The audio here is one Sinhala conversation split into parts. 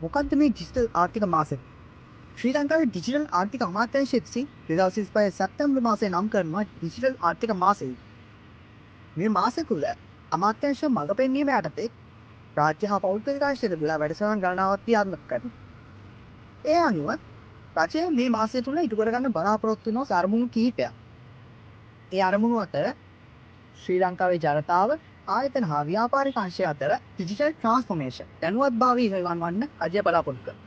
මොකක්ද මේ ඩිජිටල් ආර්ථික මාසය? ශ්‍රී ලංකාවේ ඩිජිටල් ආර්ථික අමාත්‍යාංශය විසින් 2025 සැප්තැම්බර් මාසයේ නම් කරනවා ඩිජිටල් ආර්ථික මාසය. මේ මාසය තුළ අමාත්‍යාංශ මඟ පෙන්වීම යටතේ රාජ්‍ය හා පෞද්ගලික ආශ්‍රිත වැඩසටහන් ගණනාවක් ක්‍රියාත්මක කරනවා. ඒ අනුව රජය මේ මාසය තුළ ඉටු කරගන්න බලාපොරොත්තු වෙන අරමුණු කිහිපයක්. ඒ අරමුණු අතර ශ්‍රී ලංකාවේ ජනතාව ආයතන හා ව්‍යාපාරික අංශය අතර ඩිජිටල් ට්‍රාන්ස්ෆෝමේෂන් දැනුවත්භාවය ඉහළවන්න රජය බලාපොරොත්තු කරනවා.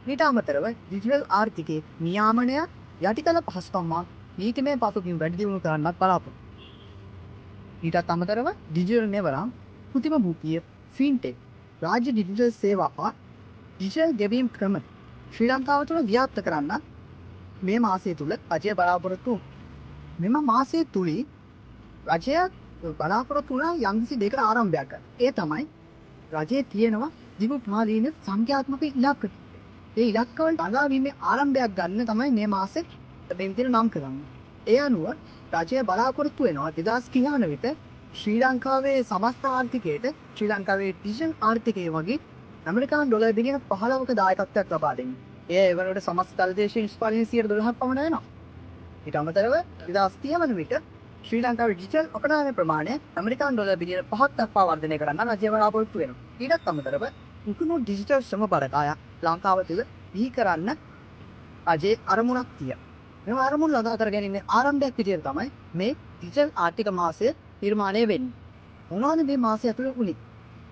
ඊට අමතරව ඩිජිටල් ආර්ථිකයේ නියාමනය යටිතල පහසුකම් නීතිමය පසුබිම් වැඩි දියුණු කරන්නත් බලාපොරොත්තු. ඊටත් අමතරව ඩිජිටල් නෙවරම්, කෘත්‍රිම භූතිය, ෆින්ටෙක්, රාජ්‍ය ඩිජිටල් සේවා හා ඩිජිටල් ගෙවීම් ක්‍රම ශ්‍රී ලංකාව තුළ ව්‍යාප්ත කරන්න මේ මාසය තුළ රජය බලාපොරොත්තු. මෙම මාසය තුළින් රජය බලාපොරොත්තු වුණා යම්කිසි දෙක ආරම්භයක් ගන්න. ඒ තමයි රජයේ තියෙනවා දිගු කාලීන සංඛ්‍යාත්මක ඉලක්ක. ඒ ඉලක්කවල ළඟාවීමේ ආරම්භයක් ගන්න තමයි මේ මාසෙ මේ විදිහට නම් කරන්නේ. ඒ අනුව රජය බලාපොරොත්තු වෙනවා 2019 විතර ශ්‍රී ලංකාවේ සමස්ත ආර්ථිකයට ශ්‍රී ලංකාවේ ඩිජිටල් ආර්ථිකය වගේ ඇමරිකානු ඩොලර් බිලියන 15ක දායකත්වයක් ලබා දෙන්නේ. ඒ වෙනකොට සමස්ත තලදේශීය නිෂ්පාදනයේ 12ක් පමණ වෙනවා. ඊට අමතරව 2030 වන විට ශ්‍රී ලංකාවේ ඩිජිටල් අපනයන ප්‍රමාණය ඇමරිකානු ඩොලර් බිලියන 5ක් දක්වා වර්ධනය කරන්න රජය බලාපොරොත්තු වෙනවා. ඊටත් අමතරව උතුණු ඩිජිටල් ශ්‍රම බලකායක් ලංකාව තුළ බිහි කරන්න රජයේ අරමුණක් තියෙනවා. මේ අරමුණ ළඟා කර ගැනීමේ ආරම්භයක් විදිහට තමයි මේ ඩිජිටල් ආර්ථික මාසය නිර්මාණය වෙන්නේ. මොනවද මේ මාසය ඇතුළේ වුනේ?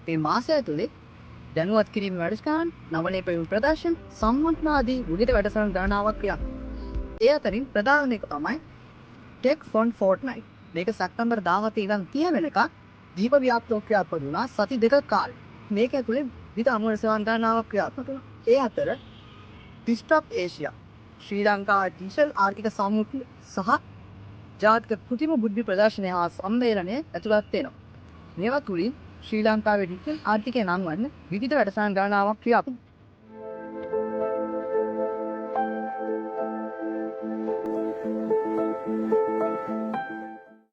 මේ මාසය ඇතුළේ දැනුවත් කිරීම වැඩසටහන්, නවලේ පෙරම් ප්‍රදර්ශන, සම්මන්ත්‍රණ ආදී විවිධ වැඩසටහන් ගණනාවක් ක්‍රියාත්මක. ඒ අතරින් ප්‍රධාන එක තමයි ටෙක් ෆොන් ෆෝර්ට්නයිට්. මේක සැප්තැම්බර් 17 ඉඳන් 30 වෙනකන් දීප ව්‍යාප්තව ක්‍රියාත්මක වුණා සති දෙකක කාලෙ. මේක ඇතුලේ විවිධ අමුණ සේවා ගණනාවක් ක්‍රියාත්මක වුණා. ඒ අතර ඩිස්ටර්බ් ඒෂියා, ශ්‍රී ලංකා ඩිජිටල් ආර්ථික සමුතිය සහ ජාතික කෘත්‍රිම බුද්ධි ප්‍රදර්ශනය හා සම්මේලනය ඇතුළත් වෙනවා. මේවා තුලින් ශ්‍රී ලංකාවේ ඩිජිටල් ආර්ථිකය නම් වන්න විවිධ වැඩසටහන් ගණනාවක් ක්‍රියාත්මක.